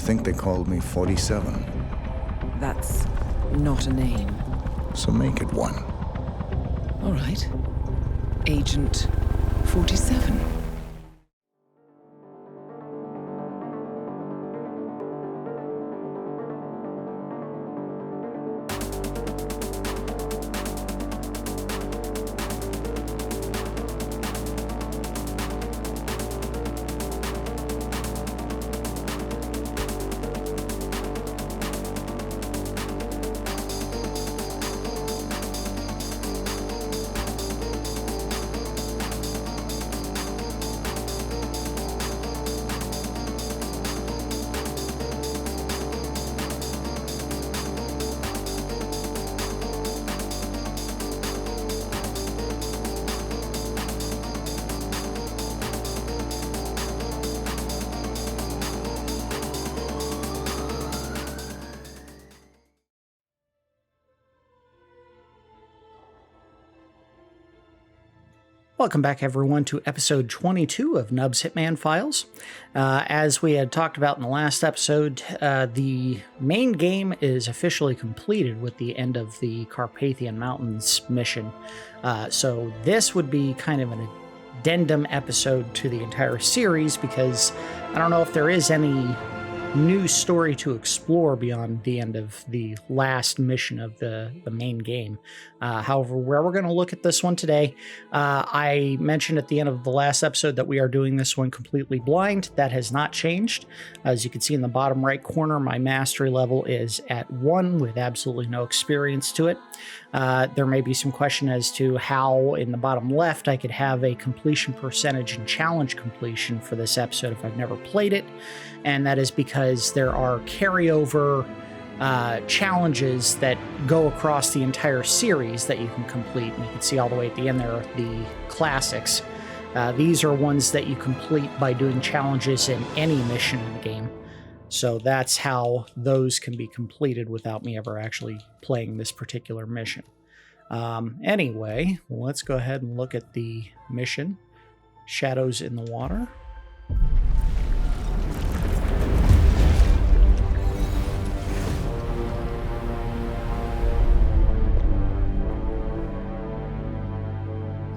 think they called me 47. That's not a name. So make it one. All right. Agent 47. Welcome back, everyone, to episode 22 of Nub's Hitman Files. As we had talked about in the last episode, the main game is officially completed with the end of the Carpathian Mountains mission. So this would be kind of an addendum episode to the entire series, because I don't know if there is any new story to explore beyond the end of the last mission of the main game. However, where we're going to look at this one today, I mentioned at the end of the last episode that we are doing this one completely blind. That has not changed. As you can see in the bottom right corner, my mastery level is at 1 with absolutely no experience to it. There may be some question as to how in the bottom left I could have a completion percentage and challenge completion for this episode if I've never played it. And that is because there are carryover challenges that go across the entire series that you can complete. And you can see all the way at the end there are the classics. These are ones that you complete by doing challenges in any mission in the game. So that's how those can be completed without me ever actually playing this particular mission. Anyway, let's go ahead and look at the mission. Shadows in the Water.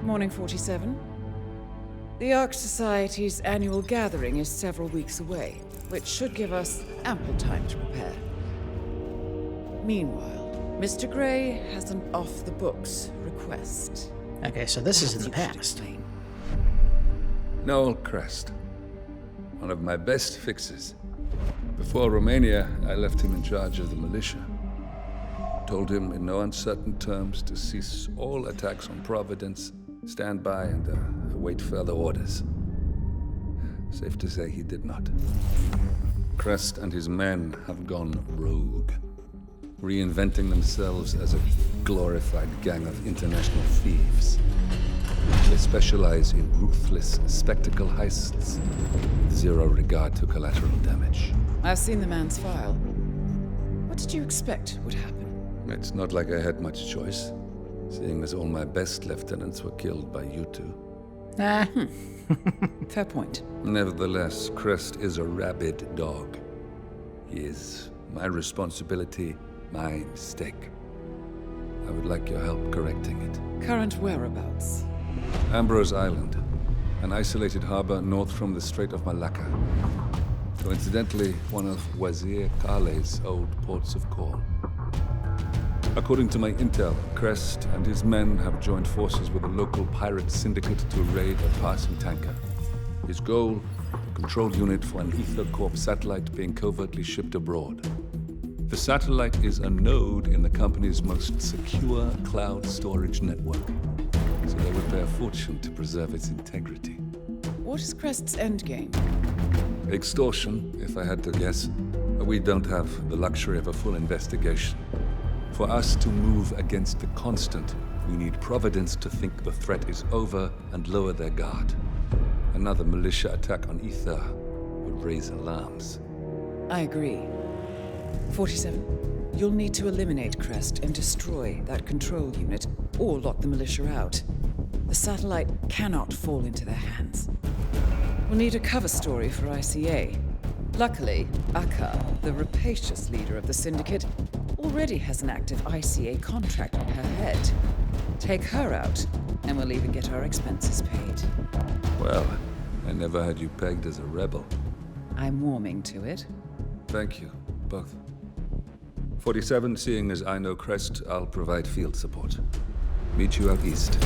Morning, 47. The Ark Society's annual gathering is several weeks away, which should give us ample time to prepare. Meanwhile, Mr. Gray has an off-the-books request. Okay, so this is in the past. Explain. Noel Crest. One of my best fixes. Before Romania, I left him in charge of the militia. Told him in no uncertain terms to cease all attacks on Providence, stand by, and await further orders. Safe to say he did not. Crest and his men have gone rogue, reinventing themselves as a glorified gang of international thieves. They specialize in ruthless spectacle heists with zero regard to collateral damage. I've seen the man's file. What did you expect would happen? It's not like I had much choice, seeing as all my best lieutenants were killed by you two. Fair point. Nevertheless, Crest is a rabid dog. He is my responsibility, my mistake. I would like your help correcting it. Current whereabouts? Ambrose Island, an isolated harbor north from the Strait of Malacca. Coincidentally, one of Wazir Kale's old ports of call. According to my intel, Crest and his men have joined forces with a local pirate syndicate to raid a passing tanker. His goal, a control unit for an Ether Corp satellite being covertly shipped abroad. The satellite is a node in the company's most secure cloud storage network, so they would pay a fortune to preserve its integrity. What is Crest's endgame? Extortion, if I had to guess. We don't have the luxury of a full investigation. For us to move against the constant, we need Providence to think the threat is over and lower their guard. Another militia attack on Ether would raise alarms. I agree. 47. You'll need to eliminate Crest and destroy that control unit, or lock the militia out. The satellite cannot fall into their hands. We'll need a cover story for ICA. Luckily, Akka, the rapacious leader of the syndicate, already has an active ICA contract on her head. Take her out, and we'll even get our expenses paid. Well, I never had you pegged as a rebel. I'm warming to it. Thank you, both. 47, seeing as I know Crest, I'll provide field support. Meet you out east.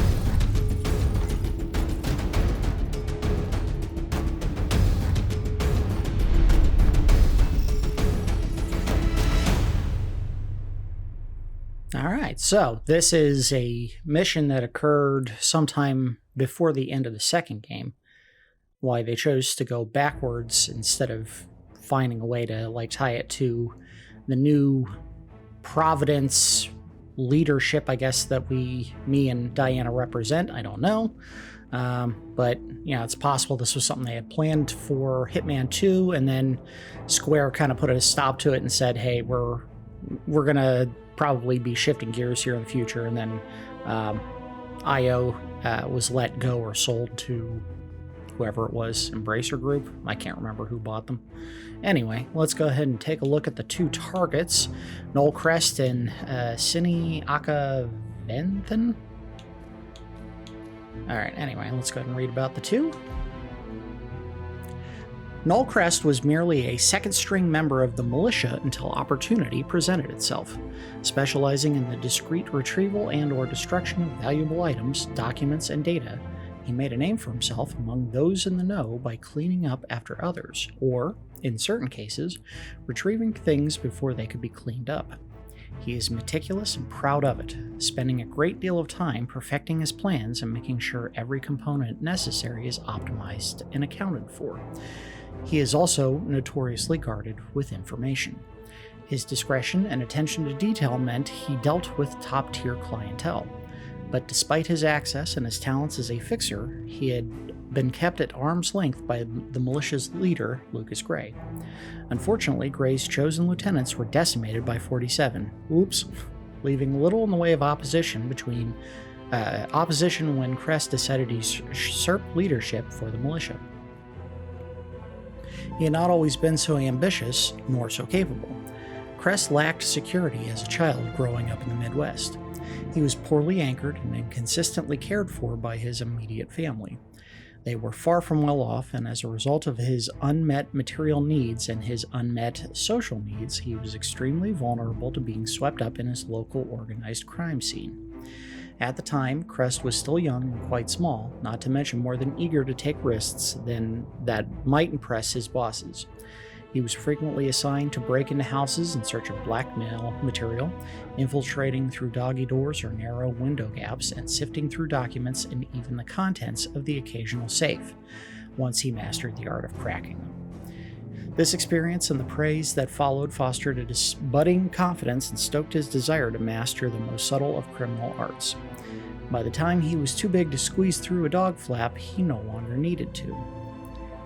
All right, so this is a mission that occurred sometime before the end of the second game. Why they chose to go backwards instead of finding a way to tie it to the new Providence leadership, I guess, that me and Diana represent. I don't know. But, it's possible this was something they had planned for Hitman 2, and then Square kind of put a stop to it and said, hey, we're going to probably be shifting gears here in the future. And then IO was let go or sold to whoever it was, Embracer Group. I can't remember who bought them. Anyway, let's go ahead and take a look at the two targets. Noel Crest and Sinhi, Akka, Venthan. Alright, anyway, let's go ahead and read about the two. Noel Crest was merely a second-string member of the militia until opportunity presented itself, specializing in the discreet retrieval and/or destruction of valuable items, documents, and data. He made a name for himself among those in the know by cleaning up after others, or, in certain cases, retrieving things before they could be cleaned up. He is meticulous and proud of it, spending a great deal of time perfecting his plans and making sure every component necessary is optimized and accounted for. He is also notoriously guarded with information. His discretion and attention to detail meant he dealt with top-tier clientele. But despite his access and his talents as a fixer, he had been kept at arm's length by the militia's leader, Lucas Gray. Unfortunately, Gray's chosen lieutenants were decimated by 47. Oops. Leaving little in the way of opposition when Crest decided to usurp leadership for the militia. He had not always been so ambitious, nor so capable. Crest lacked security as a child growing up in the Midwest. He was poorly anchored and inconsistently cared for by his immediate family. They were far from well off, and as a result of his unmet material needs and his unmet social needs, he was extremely vulnerable to being swept up in his local organized crime scene. At the time, Crest was still young and quite small, not to mention more than eager to take risks that might impress his bosses. He was frequently assigned to break into houses in search of blackmail material, infiltrating through doggy doors or narrow window gaps, and sifting through documents and even the contents of the occasional safe, once he mastered the art of cracking them. This experience and the praise that followed fostered a budding confidence and stoked his desire to master the most subtle of criminal arts. By the time he was too big to squeeze through a dog flap, he no longer needed to.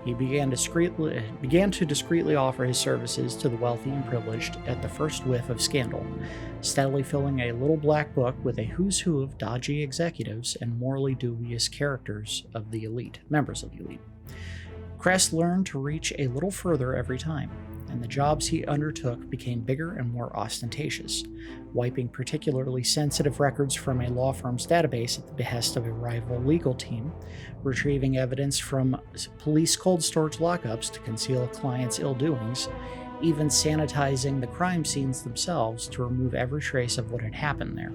He began to discreetly offer his services to the wealthy and privileged at the first whiff of scandal, steadily filling a little black book with a who's who of dodgy executives and morally dubious members of the elite. Crest learned to reach a little further every time, and the jobs he undertook became bigger and more ostentatious, wiping particularly sensitive records from a law firm's database at the behest of a rival legal team, retrieving evidence from police cold storage lockups to conceal a client's ill-doings, even sanitizing the crime scenes themselves to remove every trace of what had happened there.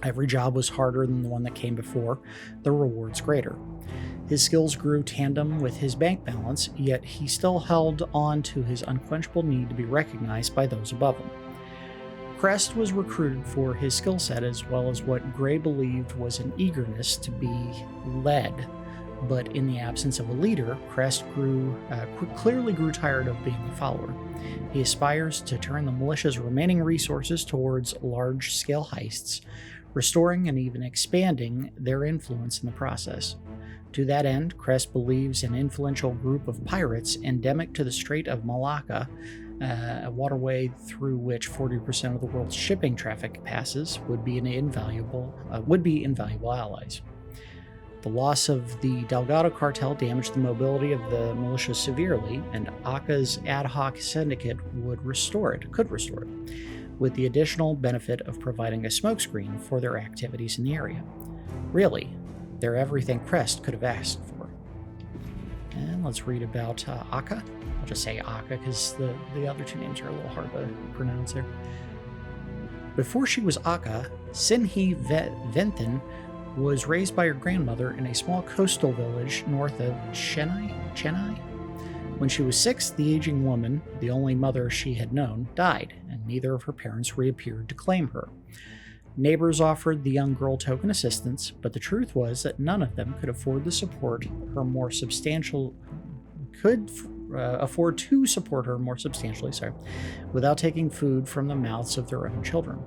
Every job was harder than the one that came before, the rewards greater. His skills grew tandem with his bank balance, yet he still held on to his unquenchable need to be recognized by those above him. Crest was recruited for his skill set as well as what Gray believed was an eagerness to be led, but in the absence of a leader, Crest clearly grew tired of being a follower. He aspires to turn the militia's remaining resources towards large-scale heists, restoring and even expanding their influence in the process. To that end, Crest believes an influential group of pirates endemic to the Strait of Malacca, a waterway through which 40% of the world's shipping traffic passes, would be invaluable allies. The loss of the Delgado cartel damaged the mobility of the militia severely, and Akka's ad hoc syndicate could restore it, with the additional benefit of providing a smokescreen for their activities in the area. Really, they're everything Crest could have asked for. And let's read about Akka. I'll just say Akka because the other two names are a little hard to pronounce there. Before she was Akka, Sinhi Venthan was raised by her grandmother in a small coastal village north of Chennai. When she was 6, the aging woman, the only mother she had known, died, and neither of her parents reappeared to claim her. Neighbors offered the young girl token assistance, but the truth was that none of them could afford to support her more substantially, without taking food from the mouths of their own children.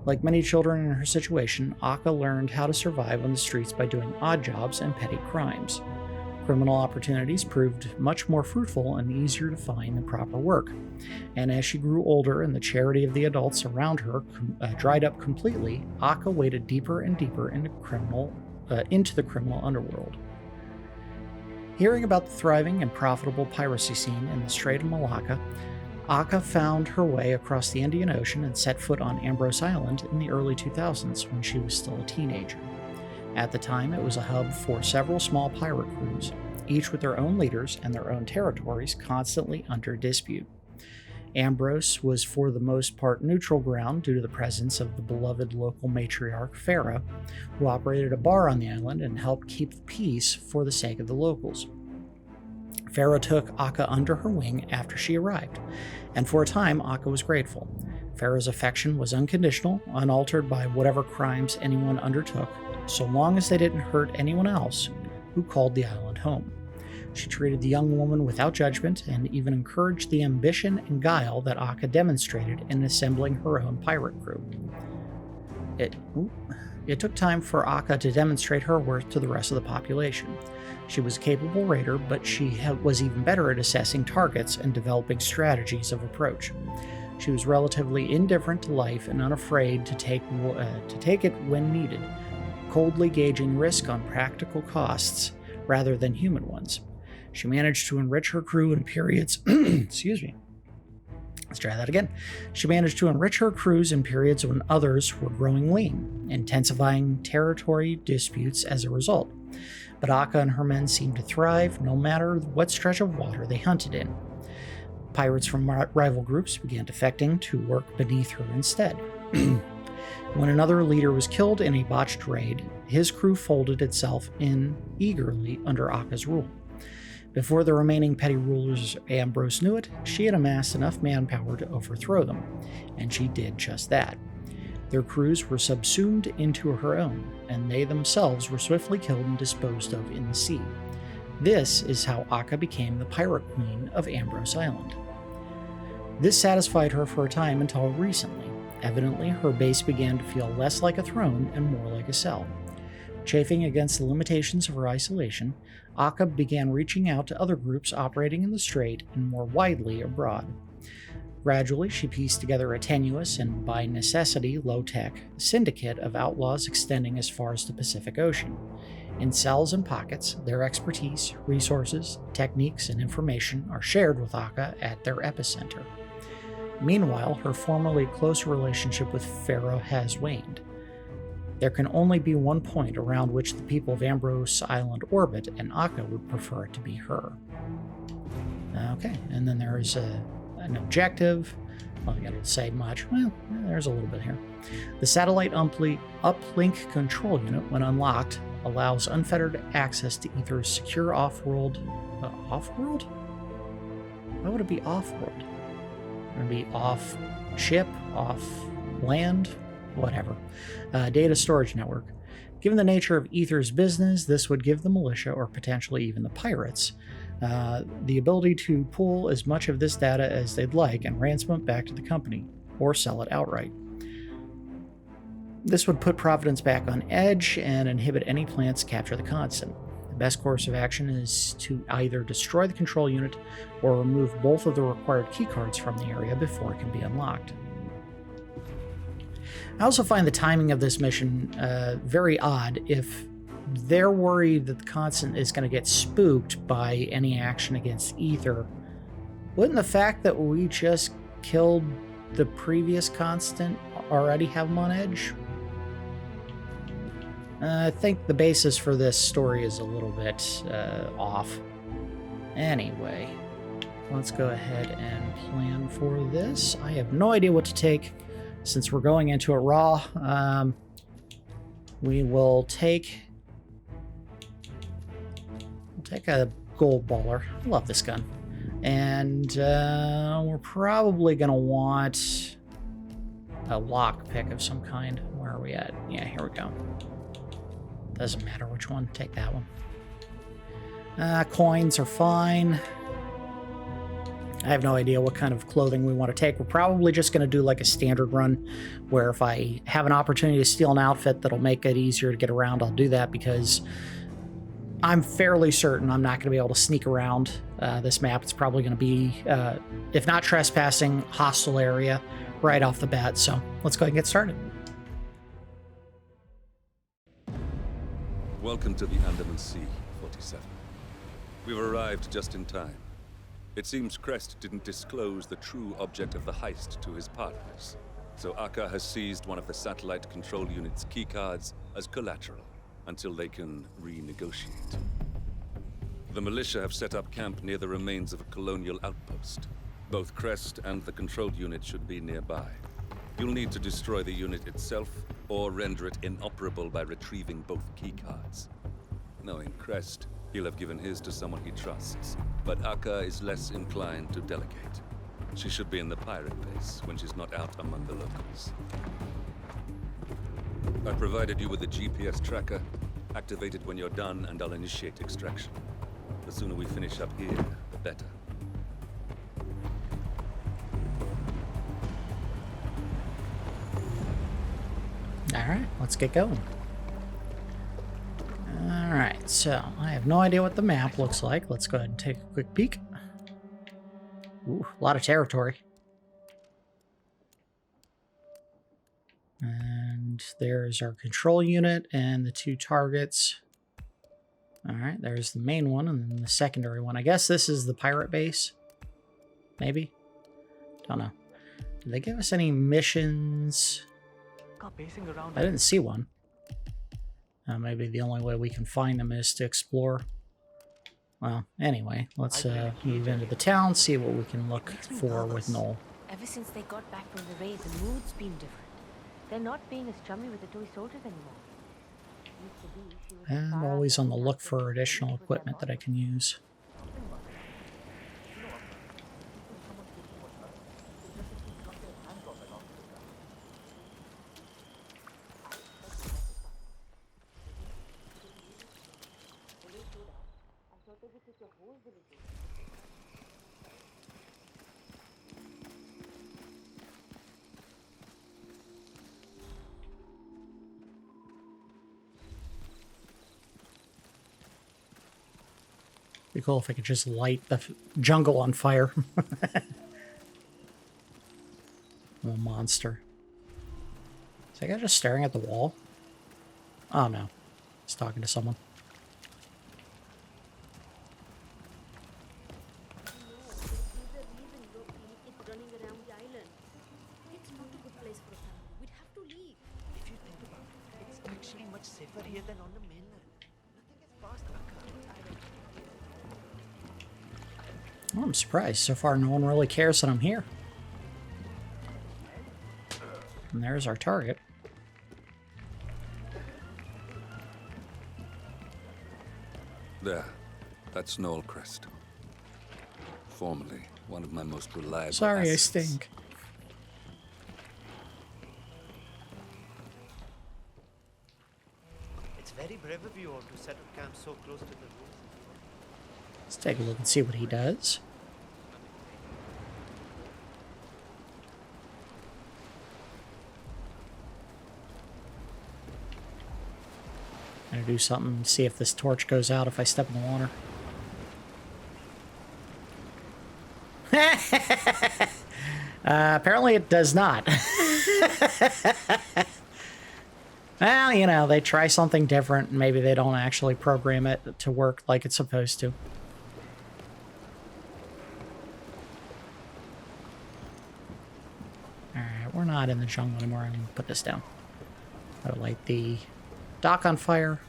Like many children in her situation, Akka learned how to survive on the streets by doing odd jobs and petty crimes. Criminal opportunities proved much more fruitful and easier to find than proper work, and as she grew older and the charity of the adults around her dried up completely, Akka waded deeper and deeper into the criminal underworld. Hearing about the thriving and profitable piracy scene in the Strait of Malacca, Akka found her way across the Indian Ocean and set foot on Ambrose Island in the early 2000s when she was still a teenager. At the time, it was a hub for several small pirate crews, each with their own leaders and their own territories constantly under dispute. Ambrose was for the most part neutral ground due to the presence of the beloved local matriarch Farah, who operated a bar on the island and helped keep the peace for the sake of the locals. Farah took Akka under her wing after she arrived, and for a time Akka was grateful. Farah's affection was unconditional, unaltered by whatever crimes anyone undertook, so long as they didn't hurt anyone else who called the island home. She treated the young woman without judgment and even encouraged the ambition and guile that Akka demonstrated in assembling her own pirate crew. It took time for Akka to demonstrate her worth to the rest of the population. She was a capable raider, but she was even better at assessing targets and developing strategies of approach. She was relatively indifferent to life and unafraid to take it when needed, coldly gauging risk on practical costs rather than human ones. She managed to enrich her crew in periods excuse me. Let's try that again. She managed to enrich her crews in periods when others were growing lean, intensifying territory disputes as a result. But Akka and her men seemed to thrive no matter what stretch of water they hunted in. Pirates from rival groups began defecting to work beneath her instead. When another leader was killed in a botched raid, his crew folded itself in eagerly under Akka's rule. Before the remaining petty rulers Ambrose knew it, she had amassed enough manpower to overthrow them, and she did just that. Their crews were subsumed into her own, and they themselves were swiftly killed and disposed of in the sea. This is how Akka became the pirate queen of Ambrose Island. This satisfied her for a time until recently. Evidently, her base began to feel less like a throne and more like a cell. Chafing against the limitations of her isolation, Akka began reaching out to other groups operating in the strait and more widely abroad. Gradually, she pieced together a tenuous and, by necessity, low-tech syndicate of outlaws extending as far as the Pacific Ocean. In cells and pockets, their expertise, resources, techniques, and information are shared with Akka at their epicenter. Meanwhile, her formerly close relationship with Farah has waned. There can only be one point around which the people of Ambrose Island orbit, and Akka would prefer it to be her. Okay, and then there is an objective. Well, I gotta say much. Well, there's a little bit here. The satellite uplink control unit, when unlocked, allows unfettered access to Ether's secure off-world. Off-world? Why would it be off-world? Would it be off-ship, off-land? Whatever. Data storage network. Given the nature of Ether's business, this would give the militia, or potentially even the pirates, the ability to pull as much of this data as they'd like and ransom it back to the company, or sell it outright. This would put Providence back on edge and inhibit any plans to capture the Constant. The best course of action is to either destroy the control unit or remove both of the required keycards from the area before it can be unlocked. I also find the timing of this mission very odd if they're worried that the Constant is going to get spooked by any action against Ether. Wouldn't the fact that we just killed the previous Constant already have them on edge? I think the basis for this story is a little bit off. Anyway, let's go ahead and plan for this. I have no idea what to take since we're going into it raw. We will take... We'll take a gold baller. I love this gun. And we're probably going to want a lockpick of some kind. Where are we at? Yeah, here we go. Doesn't matter which one. Take that one. Coins are fine. I have no idea what kind of clothing we want to take. We're probably just going to do like a standard run where if I have an opportunity to steal an outfit that'll make it easier to get around, I'll do that, because I'm fairly certain I'm not going to be able to sneak around this map. It's probably going to be, if not trespassing, hostile area right off the bat. So let's go ahead and get started. Welcome to the Andaman Sea, 47. We've arrived just in time. It seems Crest didn't disclose the true object of the heist to his partners, so Akka has seized one of the satellite control unit's keycards as collateral until they can renegotiate. The militia have set up camp near the remains of a colonial outpost. Both Crest and the control unit should be nearby. You'll need to destroy the unit itself or render it inoperable by retrieving both keycards. Knowing Crest, he'll have given his to someone he trusts, but Akka is less inclined to delegate. She should be in the pirate base when she's not out among the locals. I provided you with a GPS tracker. Activate it when you're done and I'll initiate extraction. The sooner we finish up here, the better. Alright, let's get going. Alright, so I have no idea what the map looks like. Let's go ahead and take a quick peek. Ooh, a lot of territory. And there's our control unit and the two targets. Alright, there's the main one and then the secondary one. I guess this is the pirate base. Maybe? Don't know. Did they give us any missions? I didn't see one. Maybe the only way we can find them is to explore. Well, anyway, let's move into the town, see what we can look for with Noel. Ever since they got back from the raid, the mood's been different. They're not being as chummy with the toy soldiers anymore. I'm always on the look for additional equipment that I can use. Be cool if I could just light the jungle on fire. I'm a monster. Is that guy just staring at the wall? Oh no. He's talking to someone. Oh, I'm surprised. So far, no one really cares that I'm here. And there's our target. There. That's Noel Crest. Formerly one of my most reliable Sorry, assets. I stink. It's very brave of you all to set up camp so close to the ruins. Let's take a look and see what he does. Gonna do something, see if this torch goes out if I step in the water. Apparently it does not. Well, you know, they try something different, and maybe they don't actually program it to work like it's supposed to. Alright, we're not in the jungle anymore. I'm going to put this down. I'll light the dock on fire.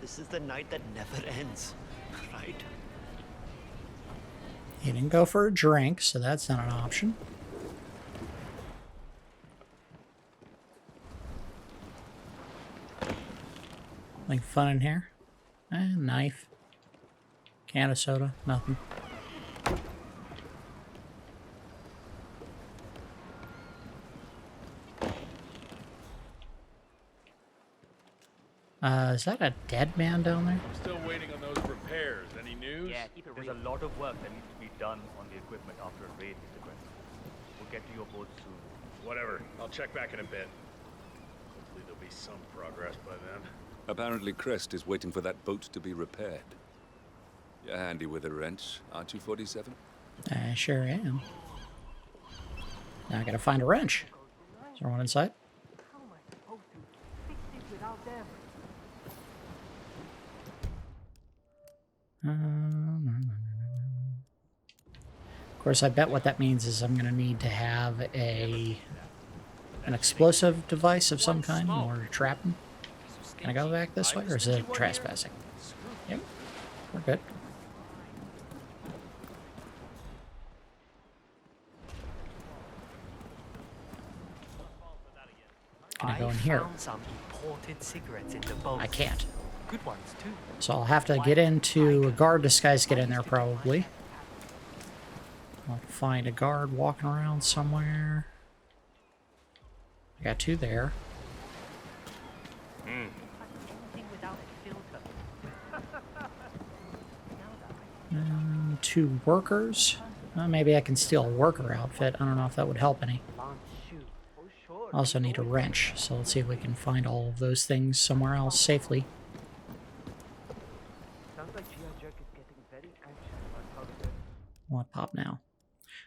This is the night that never ends, right? He didn't go for a drink, so that's not an option. Anything fun in here? Knife. Can of soda. Nothing. Is that a dead man down there? Still waiting on those repairs. Any news? Yeah, there's a lot of work that needs to be done on the equipment after a raid, Mr. Crest. We'll get to your boat soon. Whatever. I'll check back in a bit. Hopefully there'll be some progress by then. Apparently Crest is waiting for that boat to be repaired. You're handy with a wrench, aren't you, 47? I sure am. Now I gotta find a wrench. Is there one inside? How am I supposed to fix this without them? Of course, I bet what that means is I'm gonna need to have an explosive device of some kind in order to trap him. Can I go back this way, or is it trespassing? Yep, we're good. Can I go in here? Found some imported cigarettes in the boat. I can't. Good ones too. So I'll have to get into a guard disguise, get in there probably. I'll find a guard walking around somewhere. I got two there. Anything without a filter. And two workers. Maybe I can steal a worker outfit. I don't know if that would help any. Lance shoe. Oh sure. I also need a wrench, so let's see if we can find all of those things somewhere else safely. Sounds like Gia Jerk is getting very anxious about how to do it. What pop now?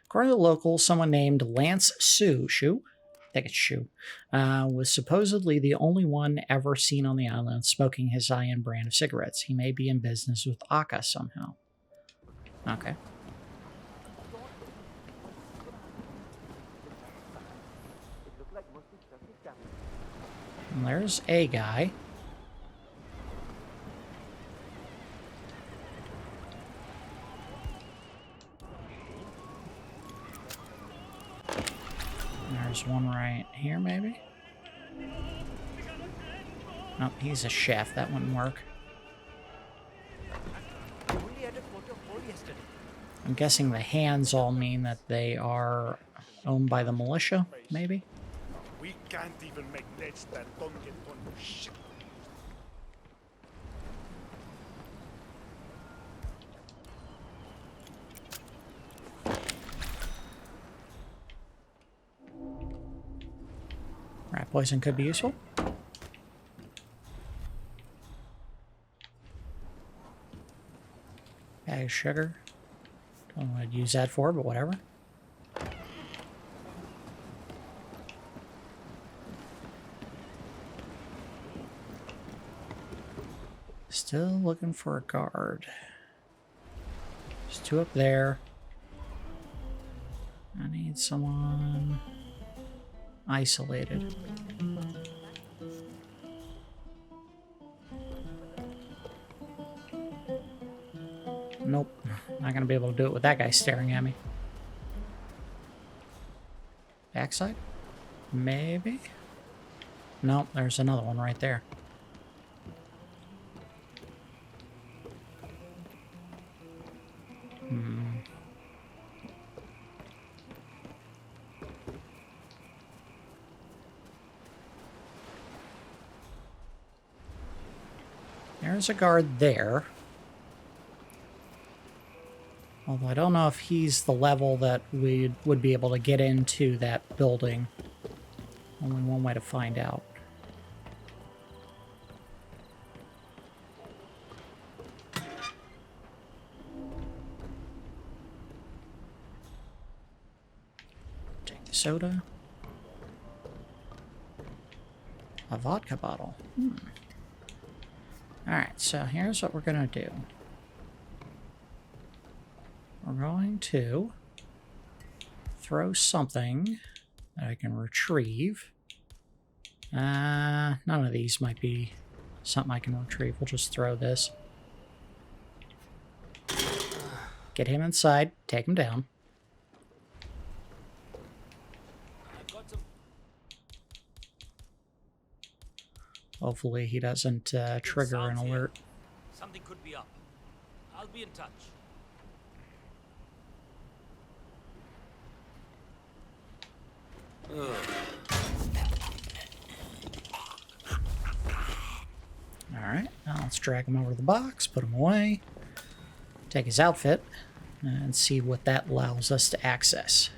According to the locals, someone named Lance Sue, I think it's Shu, was supposedly the only one ever seen on the island smoking his high-end brand of cigarettes. He may be in business with Akka somehow. Okay. And there's a guy. There's one right here, maybe? Nope, he's a chef. That wouldn't work. I only had a photo of four yesterday. I'm guessing the hands all mean that they are owned by the militia, maybe? We can't even make nets that don't get on shit. Rat poison could be useful. Bag of sugar. Don't know what I'd use that for, but whatever. Still looking for a guard. There's two up there. I need someone isolated. Nope, not gonna be able to do it with that guy staring at me. Backside? Maybe? Nope, there's another one right there. There's a guard there. Although I don't know if he's the level that we would be able to get into that building. Only one way to find out. Take the soda. A vodka bottle. Alright, so here's what we're going to do. We're going to throw something that I can retrieve. None of these might be something I can retrieve. We'll just throw this. Get him inside. Take him down. Hopefully he doesn't trigger an alert. Something could be up. I'll be in touch. Alright, now let's drag him over to the box, put him away, take his outfit, and see what that allows us to access.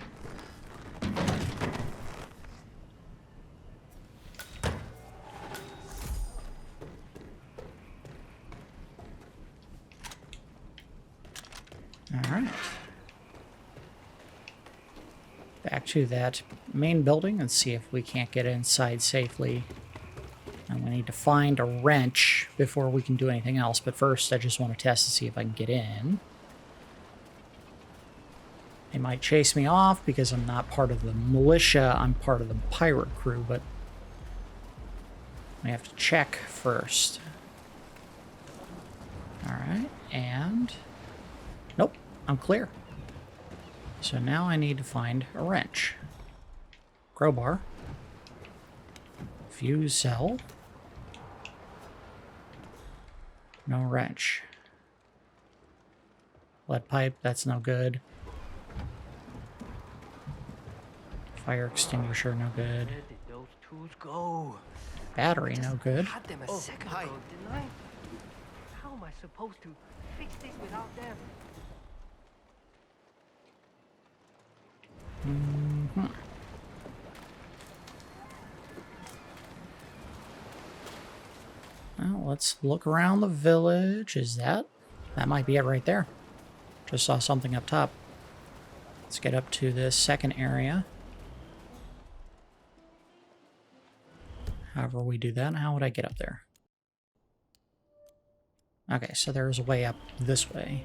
Alright. Back to that main building and see if we can't get inside safely. And we need to find a wrench before we can do anything else. But first, I just want to test to see if I can get in. They might chase me off because I'm not part of the militia. I'm part of the pirate crew, but I have to check first. Alright, and... Nope, I'm clear. So now I need to find a wrench. Crowbar. Fuse cell. No wrench. Lead pipe, that's no good. Fire extinguisher, no good. Where did those tools go? Battery, no good. Had them a second ago, didn't I? How am I supposed to fix this without them? Well, let's look around the village. Is that? That might be it right there. Just saw something up top. Let's get up to this second area. However we do that, how would I get up there? Okay, so there's a way up this way.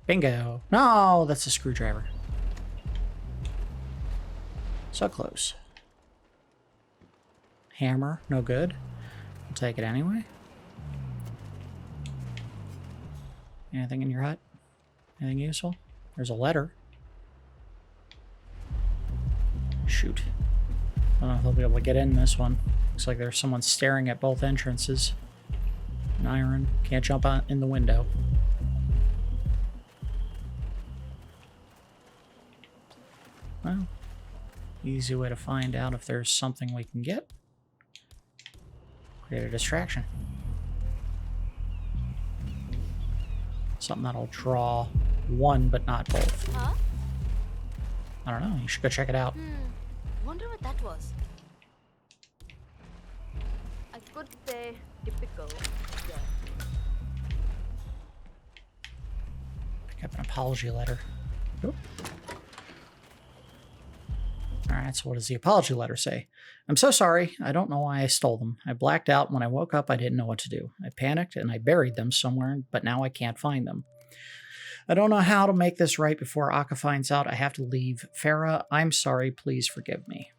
Bingo. No, that's a screwdriver. So close. Hammer, no good. I'll take it anyway. Anything in your hut? Anything useful? There's a letter. Shoot. I don't know if they'll be able to get in this one. Looks like there's someone staring at both entrances. An iron. Can't jump out in the window. Well, easy way to find out if there's something we can get. Create a distraction. Something that'll draw one but not both. Huh? I don't know, you should go check it out. Wonder what that was. I could say typical. Yeah. Pick up an apology letter. Oop. Alright, so what does the apology letter say? I'm so sorry. I don't know why I stole them. I blacked out. When I woke up, I didn't know what to do. I panicked and I buried them somewhere, but now I can't find them. I don't know how to make this right before Akka finds out. I have to leave. Farah, I'm sorry. Please forgive me.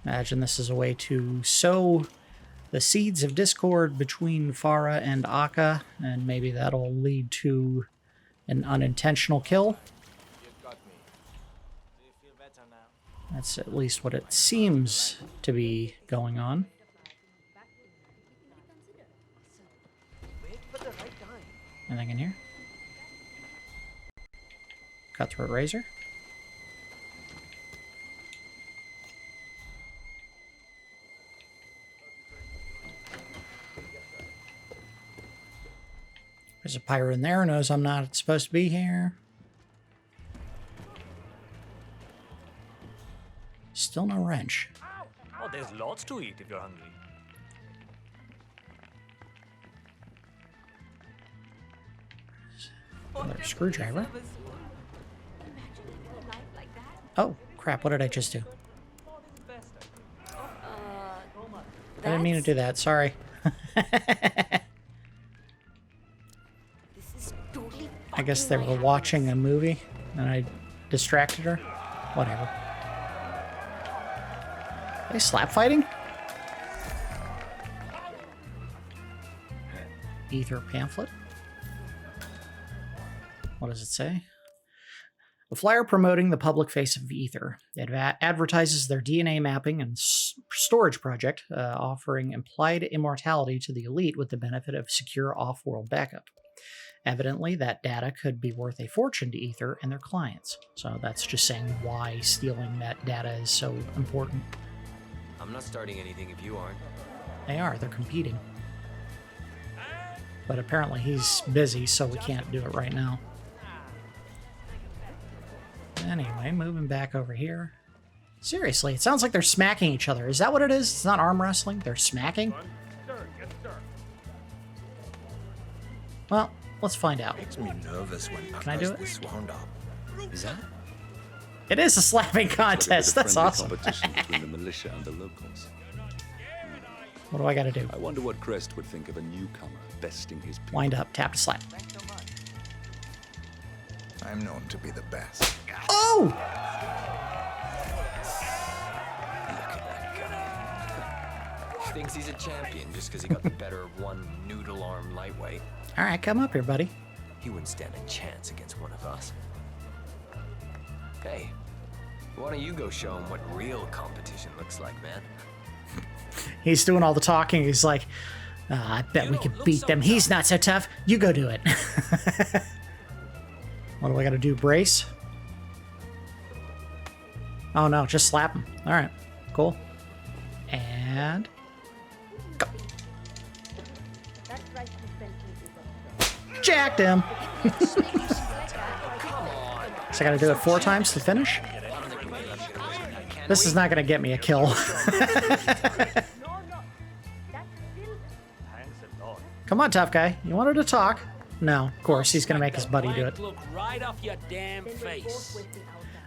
Imagine this is a way to sow the seeds of discord between Farah and Akka, and maybe that'll lead to an unintentional kill. That's at least what it seems to be going on. Wait for the right time. Anything in here? Cutthroat razor. There's a pirate in there who knows I'm not supposed to be here. Still no wrench. Oh, there's lots to eat if you're hungry. Another screwdriver. Imagine living a life like that. Oh, crap. What did I just do? I didn't mean to do that. Sorry. This is totally I guess they fucking were my watching a movie and I distracted her. Whatever. Are they slap fighting? Ether pamphlet. What does it say? A flyer promoting the public face of Ether. It advertises their DNA mapping and storage project, offering implied immortality to the elite with the benefit of secure off-world backup. Evidently, that data could be worth a fortune to Ether and their clients. So that's just saying why stealing that data is so important. I'm not starting anything if you aren't. They are. They're competing. But apparently he's busy, so we can't do it right now. Anyway, moving back over here. Seriously, it sounds like they're smacking each other. Is that what it is? It's not arm wrestling? They're smacking? Well, let's find out. Makes me nervous when Can I do it? this wound up. Is that? It is a slapping contest. That's awesome. Competition between the militia and the locals. What do I gotta do? I wonder what Crest would think of a newcomer besting his people. Wind up, tap to slap. I'm known to be the best. Oh! Look at that guy. Thinks he's a champion just because he got the better of one noodle arm lightweight. Alright, come up here, buddy. He wouldn't stand a chance against one of us. Hey, why don't you go show him what real competition looks like, man? He's doing all the talking. He's like, I bet we could beat them. He's not so tough. You go do it. What do I gotta do? Brace? Oh no, just slap him. Alright, cool. And... go. Jacked him! So I gotta do it 4 times to finish? This is not gonna get me a kill. Come on, tough guy. You wanted to talk? No, of course, he's gonna make his buddy do it. Look right off your damn face.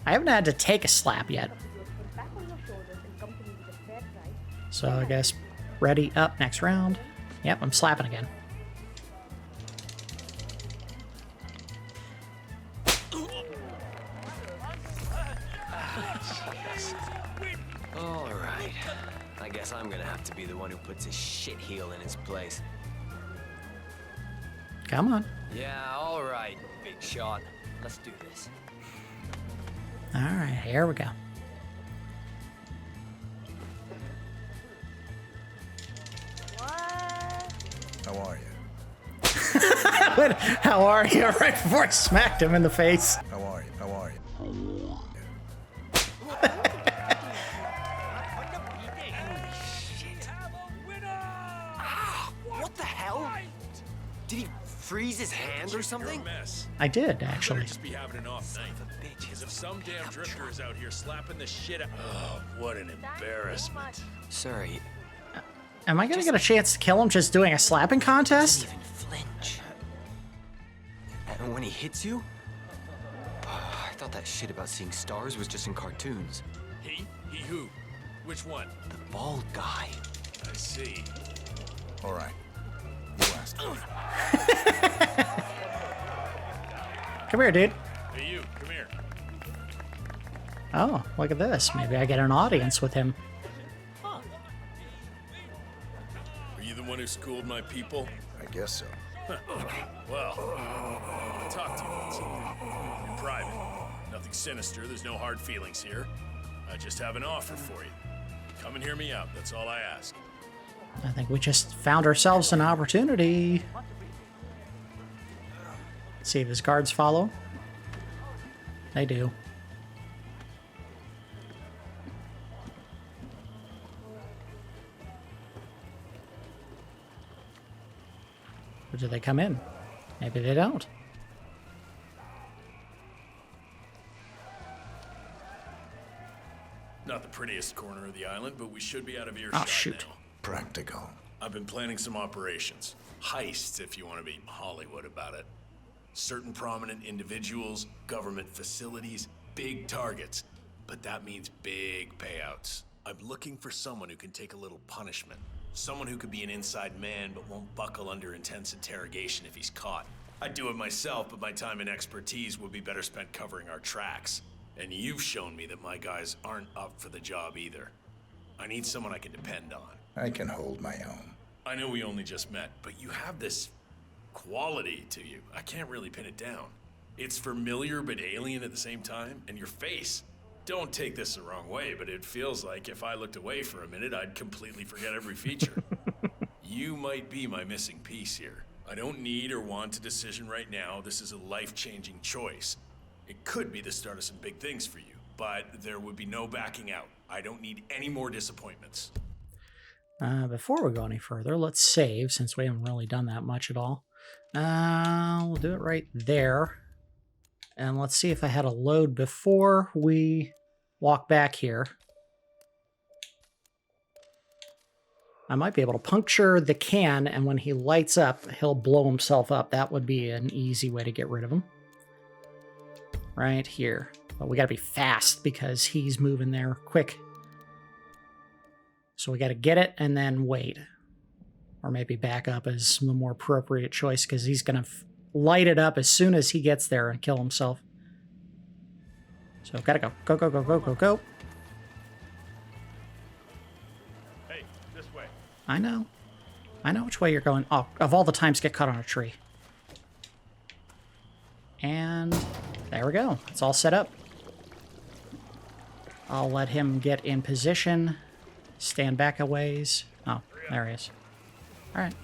I haven't had to take a slap yet. So I guess ready, up, next round. Yep, I'm slapping again. All right. I guess I'm gonna have to be the one who puts his shit heel in his place. Come on. Yeah, all right, big shot. Let's do this. All right, here we go. How are you? How are you? Right before I smacked him in the face. How are you? How are you? What the hell? Did he freeze his hand or something? I did, actually. Just be having an off night. Because if some damn drifter is out here slapping the shit out. Oh, what an embarrassment. Sorry, Am I going to get a chance to kill him just doing a slapping contest? doesn't even flinch. And when he hits you? I thought that shit about seeing stars was just in cartoons. He? He who? Which one? The bald guy. I see. All right. You asked me. Come here, dude. Hey, you, come here. Oh, look at this. Maybe I get an audience with him. Are you the one who schooled my people? I guess so. Well, I'll talk to you about something. In private. Nothing sinister, there's no hard feelings here. I just have an offer for you. Come and hear me out, that's all I ask. I think we just found ourselves an opportunity. Let's see if his guards follow. They do. Or do they come in? Maybe they don't. Not the prettiest corner of the island, but we should be out of earshot Oh, shoot. now. Practical. I've been planning some operations. Heists, if you want to be Hollywood about it. Certain prominent individuals, government facilities, big targets. But that means big payouts. I'm looking for someone who can take a little punishment. Someone who could be an inside man but won't buckle under intense interrogation if he's caught. I'd do it myself, but my time and expertise would be better spent covering our tracks. And you've shown me that my guys aren't up for the job either. I need someone I can depend on. I can hold my own. I know we only just met, but you have this quality to you. I can't really pin it down. It's familiar but alien at the same time, and your face. Don't take this the wrong way, but it feels like if I looked away for a minute, I'd completely forget every feature. You might be my missing piece here. I don't need or want a decision right now. This is a life-changing choice. It could be the start of some big things for you, but there would be no backing out. I don't need any more disappointments. Before we go any further, let's save, since we haven't really done that much at all. We'll do it right there. And let's see if I had a load before we walk back here. I might be able to puncture the can, and when he lights up, he'll blow himself up. That would be an easy way to get rid of him. Right here. But we gotta be fast because he's moving there quick. So we gotta get it and then wait. Or maybe back up is the more appropriate choice because he's gonna light it up as soon as he gets there and kill himself. So gotta go. Go, go, go, go, go, go. Hey, this way. I know. I know which way you're going. Oh, of all the times, get caught on a tree. And there we go. It's all set up. I'll let him get in position. Stand back a ways. Oh, there he is. All right.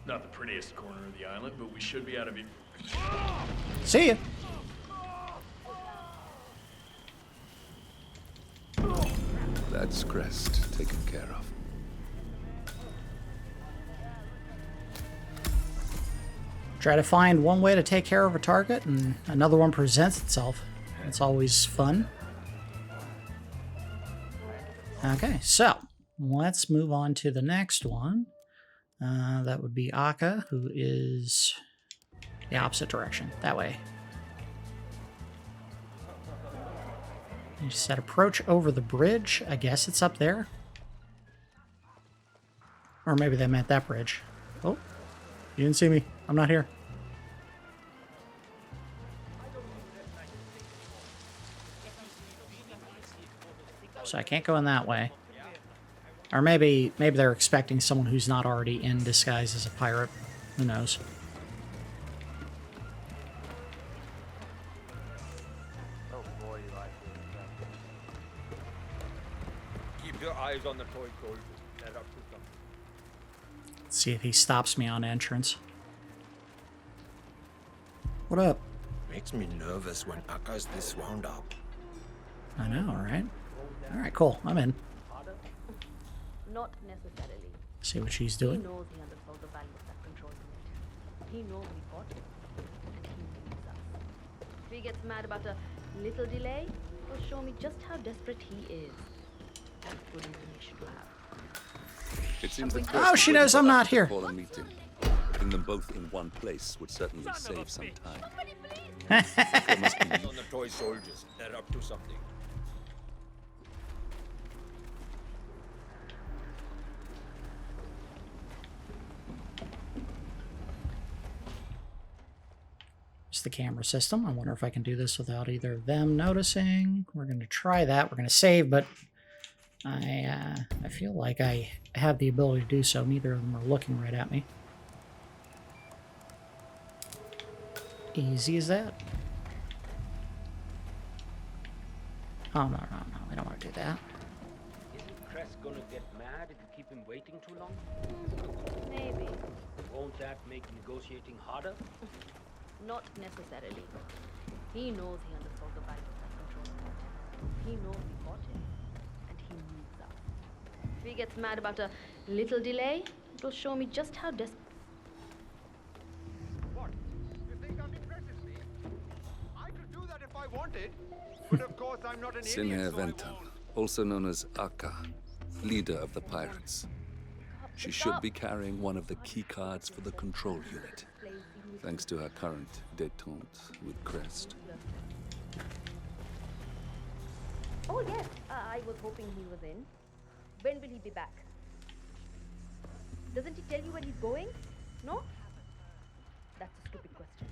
Not the prettiest corner of the island, but we should be out of here. See ya. That's Crest taken care of. Try to find one way to take care of a target and another one presents itself. It's always fun. Okay, so let's move on to the next one. That would be Akka, who is the opposite direction, that way. You said approach over the bridge. I guess it's up there. Or maybe they meant that bridge. Oh, you didn't see me. I'm not here. So I can't go in that way. Or maybe they're expecting someone who's not already in disguise as a pirate. Who knows? Keep your eyes on the toy soldiers. They're up to something. Let's see if he stops me on entrance. What up? Makes me nervous when Akka's this wound up. I know, right? Alright, cool. I'm in. Not necessarily. See what she's He doing. knows he undersold the values that control it. He knows we bought it, and he needs us. If he gets mad about a little delay, he'll show me just how desperate he is. That's good information to have. It seems that Oh, she knows I'm not here. For a meeting. Putting them both in one place would certainly save some time. There must be on the toy soldiers. They're up to something. It's the camera system. I wonder if I can do this without either of them noticing. We're going to try that. We're going to save, but I feel like I have the ability to do so. Neither of them are looking right at me. Easy as that. Oh, no, we don't want to do that. Isn't Crest gonna get mad if you keep him waiting too long? Maybe. Won't that make negotiating harder? Not necessarily. He knows he undersold the value of that control unit. He knows we got him, and he needs us. If he gets mad about a little delay, it'll show me just how desperate. What? You think I'm impressive, me? I could do that if I wanted, but of course I'm not an Sinhi idiot, so I Venthan, won't. also known as Akka, leader of the pirates. She should be carrying one of the key cards for the control unit, thanks to her current détente with Crest. Oh yes, I was hoping he was in. When will he be back? Doesn't he tell you where he's going? No? That's a stupid question.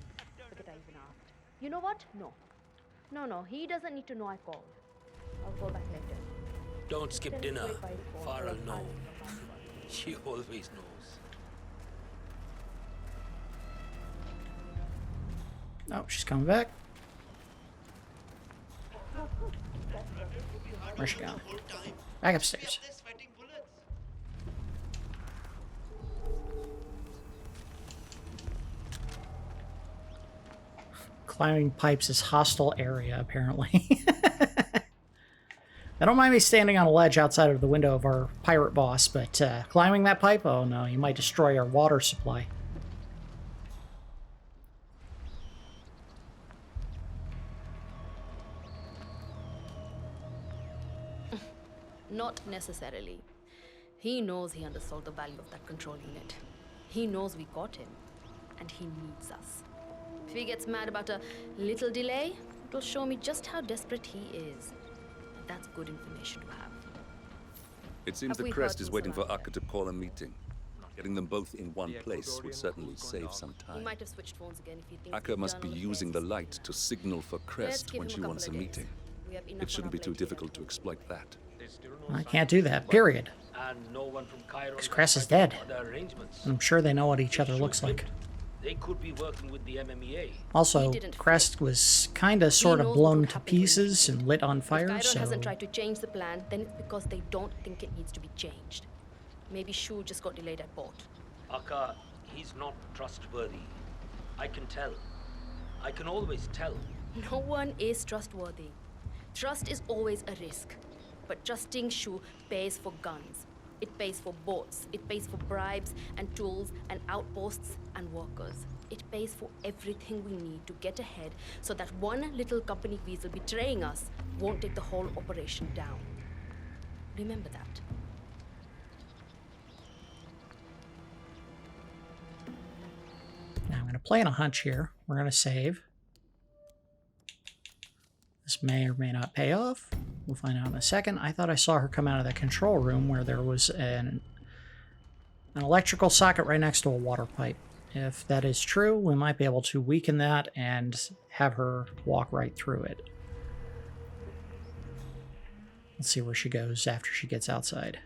Forget I even asked. You know what? No, he doesn't need to know I called. I'll call back later. Don't skip Tell him to dinner. wait by the phone. Farrell I'll knows. come back to you. She always knows. Oh, she's coming back. Where's she going? Back upstairs. Climbing pipes is hostile area, apparently. I don't mind me standing on a ledge outside of the window of our pirate boss, but climbing that pipe? Oh no, you might destroy our water supply. Not necessarily. He knows he undersold the value of that control unit. He knows we got him, and he needs us. If he gets mad about a little delay, it'll show me just how desperate he is. And that's good information to have. It seems Have we that Crest heard is who's waiting for around Akka to call a meeting. Getting them both in one place would certainly save some He time. might have switched phones again if he thinks Akka we've must done be all the using the cases. light to signal for Let's Crest give when him she a wants a couple of days. meeting. We have enough It on shouldn't our be too plate here. difficult to exploit that. I can't do that, period. And no one from Cairo. Because Crest is dead. Other arrangements. I'm sure they know what each other looks like. They could be working with the MMEA. Also, didn't Crest was kinda sort of knows what blown would to happen to him. pieces and lit on If fire, Cairo so... hasn't tried to change the plan, then it's because they don't think it needs to be changed. Maybe Shu just got delayed at port. Akka, he's not trustworthy. I can tell. I can always tell. No one is trustworthy. Trust is always a risk. But trusting Shu pays for guns. It pays for boats. It pays for bribes and tools and outposts and workers. It pays for everything we need to get ahead so that one little company weasel betraying us won't take the whole operation down. Remember that. Now I'm going to play on a hunch here. We're going to save. This may or may not pay off. We'll find out in a second. I thought I saw her come out of the control room where there was an electrical socket right next to a water pipe. If that is true, we might be able to weaken that and have her walk right through it. Let's see where she goes after she gets outside.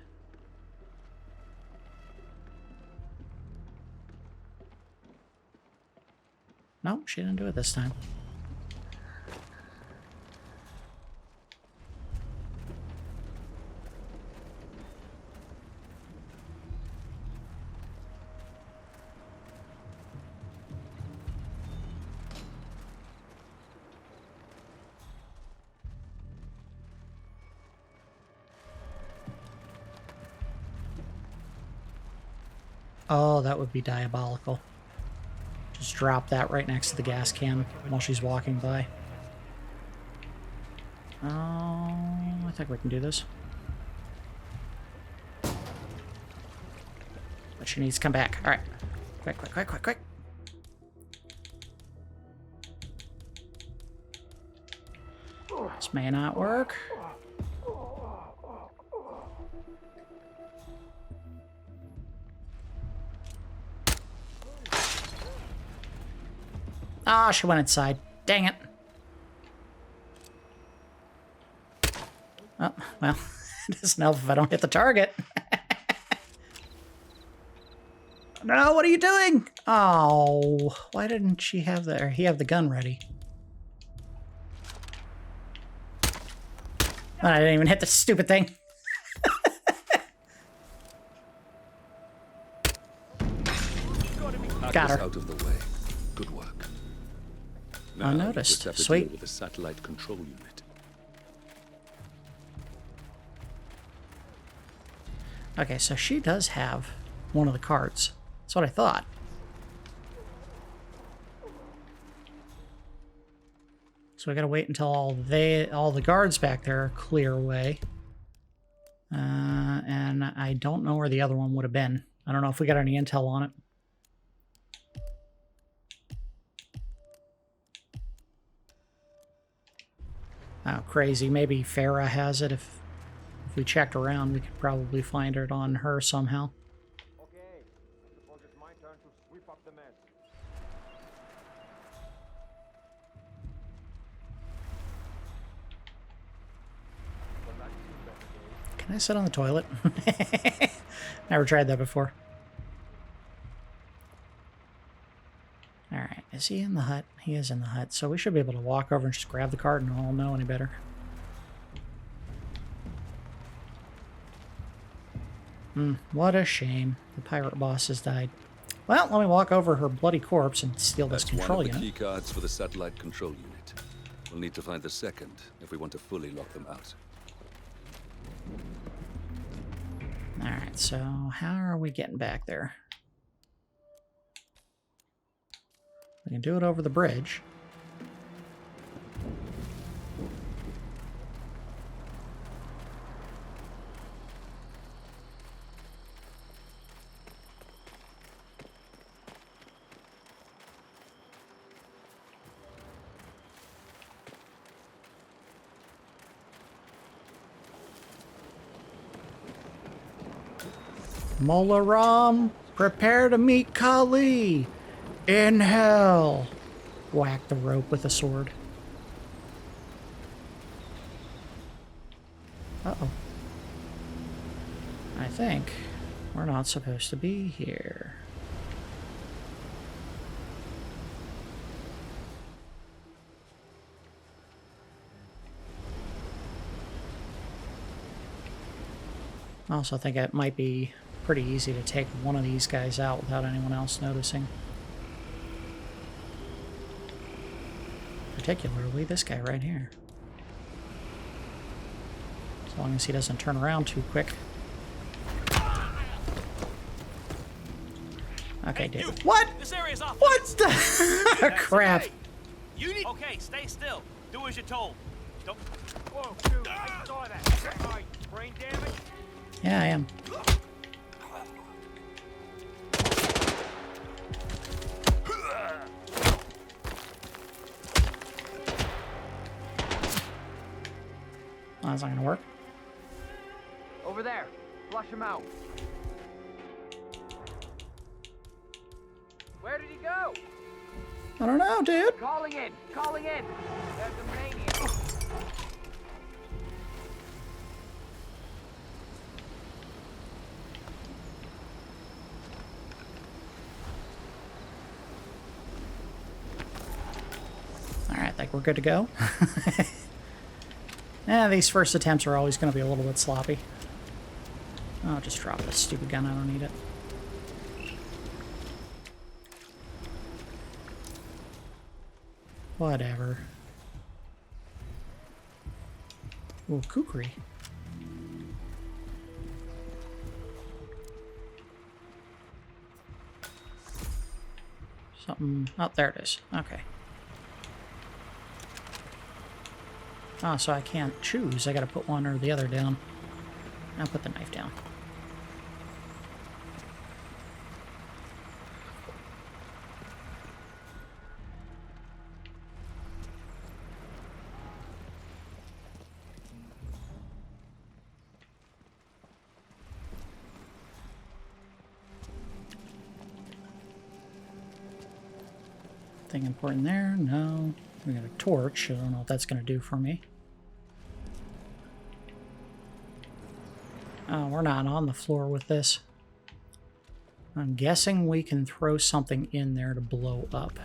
No, she didn't do it this time. Oh, that would be diabolical. Just drop that right next to the gas can while she's walking by. Oh, I think we can do this. But she needs to come back. All right. Quick, quick, quick, quick, quick. This may not work. Ah, she went inside. Dang it. Oh, well, it doesn't help if I don't hit the target. No, what are you doing? Oh, why didn't she have the, or he have the gun ready? I didn't even hit the stupid thing. Got her. Out of the way. Good work. Now, Unnoticed. you just have to Sweet. deal with the satellite control unit. Okay, so she does have one of the cards. That's what I thought. So we gotta wait until all the guards back there clear away. And I don't know where the other one would have been. I don't know if we got any intel on it. Oh, crazy. Maybe Farah has it. If we checked around, we could probably find it on her somehow. Okay, I suppose it's my turn to sweep up the mess. Can I sit on the toilet? Never tried that before. Alright, is he in the hut? He is in the hut, so we should be able to walk over and just grab the card and we'll know any better. What a shame. The pirate boss has died. Well, let me walk over her bloody corpse and steal this control That's one of the unit. key cards for the satellite control unit. We'll need to find the second if we want to fully lock them out. Alright, so how are we getting back there? We can do it over the bridge. Molaram, prepare to meet Kali in hell. Whack the rope with a sword. Uh-oh. I think we're not supposed to be here. I also think it might be pretty easy to take one of these guys out without anyone else noticing. Particularly this guy right here. As long as he doesn't turn around too quick. Okay, dude. What? This area's off. What the crap? You need. Okay, stay still. Do as you're told. Don't. Whoa, dude, I saw that. All right, brain damage? Yeah, I am. Oh, that's not gonna work. Over there. Flush him out. Where did he go? I don't know, dude. Calling in. Calling in. There's a maniac. Alright, I think we're good to go. Yeah, these first attempts are always going to be a little bit sloppy. I'll just drop this stupid gun, I don't need it. Whatever. Ooh, kukri. Something... Oh, there it is. Okay. Oh, so I can't choose. I gotta put one or the other down. I'll put the knife down. Anything important there? No. We got a torch. I don't know what that's going to do for me. Oh, we're not on the floor with this. I'm guessing we can throw something in there to blow up.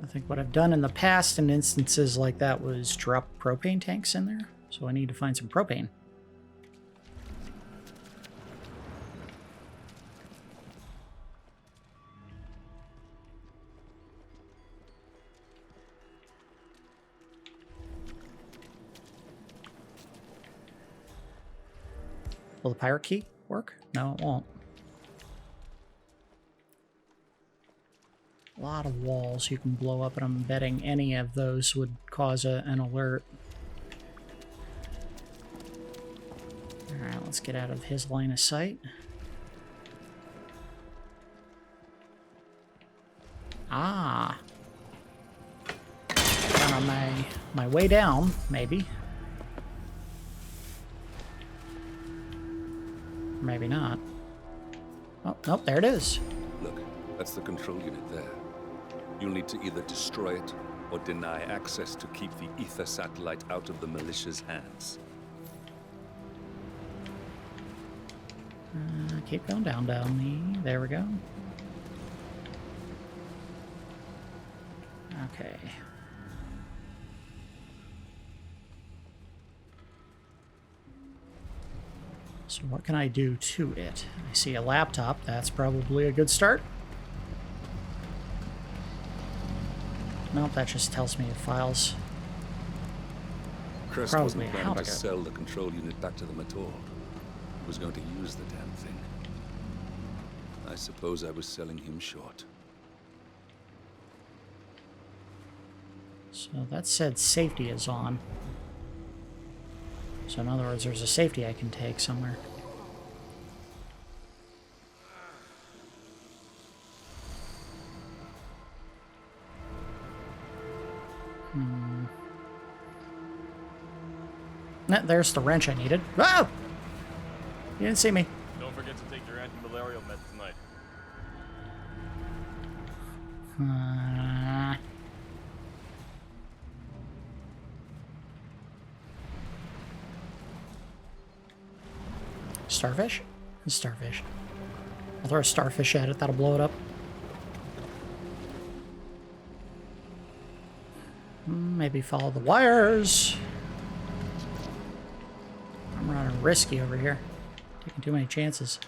I think what I've done in the past in instances like that was drop propane tanks in there. So I need to find some propane. Will the pirate key work? No, it won't. A lot of walls you can blow up, and I'm betting any of those would cause an alert. Alright, let's get out of his line of sight. Ah! Down on my way down, maybe. Maybe not. Oh, nope, there it is. Look, that's the control unit there. You'll need to either destroy it or deny access to keep the ether satellite out of the militia's hands. Keep going down. There we go. Okay. So what can I do to it? I see a laptop. That's probably a good start. Nope, that just tells me the files. Crest Probably wasn't how planning to to go. sell the control unit back to them at all. He was going to use the damn thing. I suppose I was selling him short. So that said safety is on. So in other words, there's a safety I can take somewhere. Nah, there's the wrench I needed. Whoa! You didn't see me. Don't forget to take your anti-malarial meds tonight. Starfish? Starfish. I'll throw a starfish at it, that'll blow it up. Maybe follow the wires. I'm running risky over here. Taking too many chances.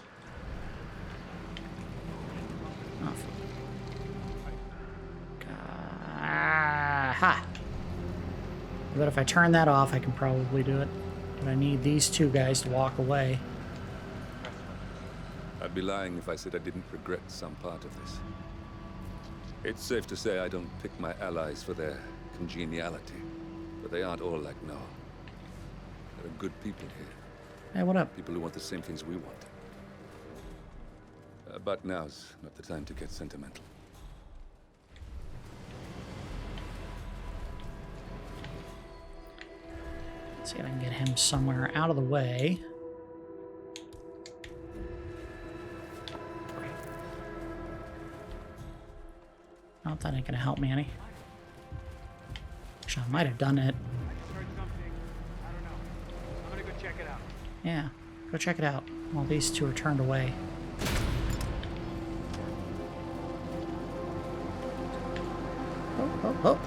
Oh. Aha! But if I turn that off, I can probably do it. But I need these two guys to walk away. I'd be lying if I said I didn't regret some part of this. It's safe to say I don't pick my allies for their congeniality, but they aren't all like Noel. There are good people here. Hey, what up? People who want the same things we want. But now's not the time to get sentimental. Let's see if I can get him somewhere out of the way. Oh, that ain't gonna help me any. Actually, I might have done it. I'm gonna go check it out. Yeah, go check it out. While these two are turned away. Oh.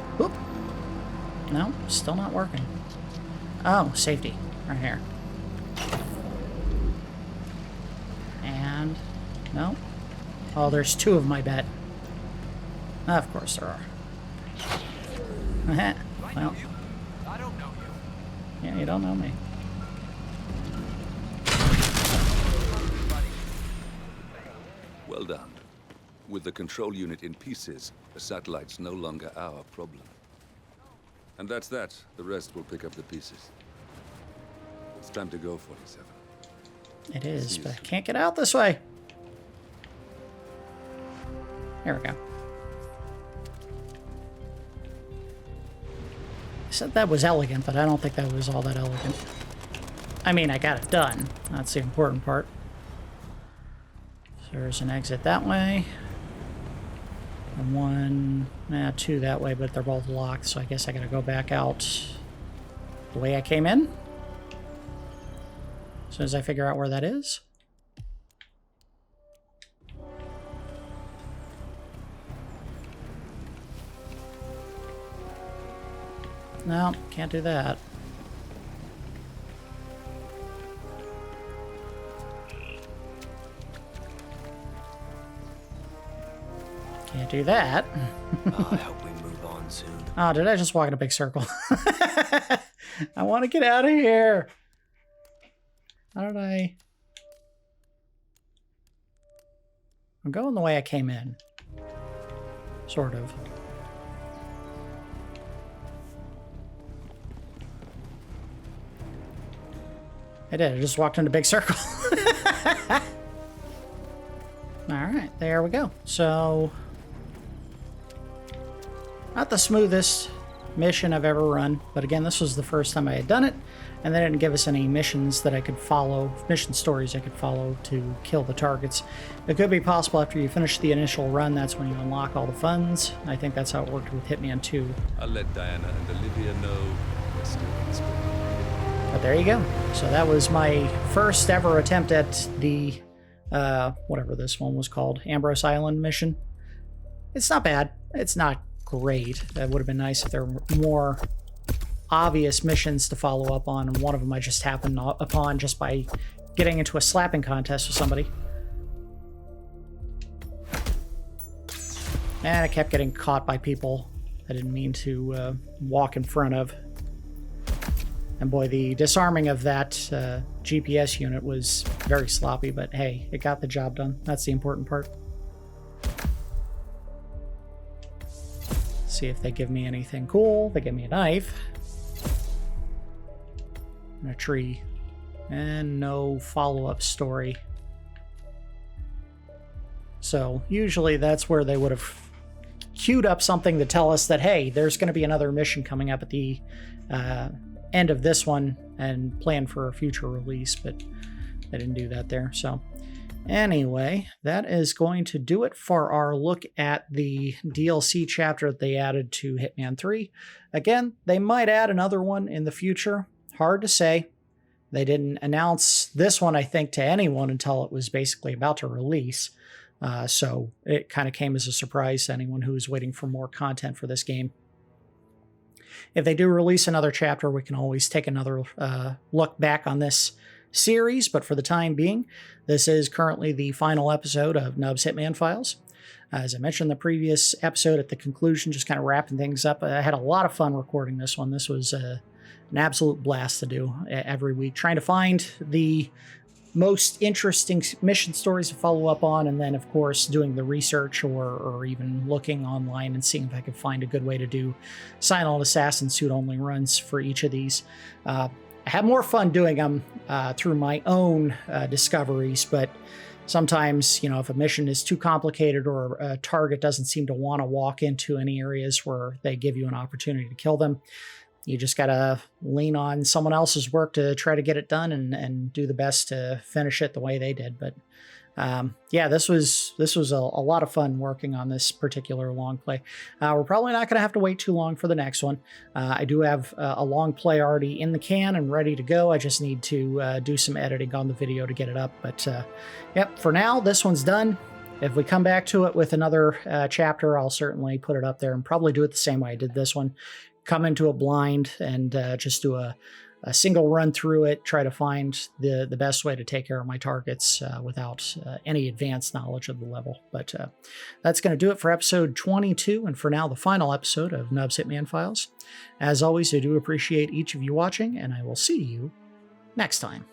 No, still not working. Oh, safety. Right here. And... no. Oh, there's two of them, I bet. Of course there are. Well, I don't know you. yeah, you don't know me. Well done. With the control unit in pieces, the satellite's no longer our problem. And that's that. The rest will pick up the pieces. It's time to go, 47. It is, but I can't get out this way. There we go. I said that was elegant, but I don't think that was all that elegant. I mean, I got it done. That's the important part. So there's an exit that way. And one, two that way, but they're both locked, so I guess I gotta go back out the way I came in. As soon as I figure out where that is. no, can't do that. Can't do that. I hope we move on soon. Oh, did I just walk in a big circle? I want to get out of here. How did I... I'm going the way I came in. Sort of. I did. I just walked in a big circle. Alright, there we go. So... not the smoothest mission I've ever run, but again, this was the first time I had done it, and they didn't give us any missions that I could follow, mission stories I could follow to kill the targets. It could be possible after you finish the initial run, that's when you unlock all the funds. I think that's how it worked with Hitman 2. I'll let Diana and Olivia know we're still conspiring. But there you go. So that was my first ever attempt at the, whatever this one was called, Ambrose Island mission. It's not bad. It's not great. That would have been nice if there were more obvious missions to follow up on, and one of them I just happened upon just by getting into a slapping contest with somebody. And I kept getting caught by people I didn't mean to walk in front of. And boy, the disarming of that GPS unit was very sloppy, but hey, it got the job done. That's the important part. See if they give me anything cool. They give me a knife. And a tree. And no follow-up story. So usually that's where they would have queued up something to tell us that, hey, there's going to be another mission coming up at the end of this one and plan for a future release, but they didn't do that there. So anyway, that is going to do it for our look at the DLC chapter that they added to Hitman 3. Again, they might add another one in the future. Hard to say. They didn't announce this one, I think, to anyone until it was basically about to release. So it kind of came as a surprise to anyone who was waiting for more content for this game. If they do release another chapter, we can always take another look back on this series, but for the time being, this is currently the final episode of Nub's Hitman Files. As I mentioned in the previous episode, at the conclusion, just kind of wrapping things up, I had a lot of fun recording this one. This was an absolute blast to do every week, trying to find the most interesting mission stories to follow up on, and then, of course, doing the research or even looking online and seeing if I could find a good way to do silent assassin suit-only runs for each of these. I have more fun doing them through my own discoveries, but sometimes, you know, if a mission is too complicated or a target doesn't seem to want to walk into any areas where they give you an opportunity to kill them, you just got to lean on someone else's work to try to get it done and do the best to finish it the way they did. But yeah, this was a lot of fun working on this particular long play. We're probably not going to have to wait too long for the next one. I do have a long play already in the can and ready to go. I just need to do some editing on the video to get it up. But yep, for now, this one's done. If we come back to it with another chapter, I'll certainly put it up there and probably do it the same way I did this one. Come into a blind and just do a single run through it, try to find the best way to take care of my targets without any advanced knowledge of the level. But that's going to do it for episode 22, and for now, the final episode of Nub's Hitman Files. As always, I do appreciate each of you watching, and I will see you next time.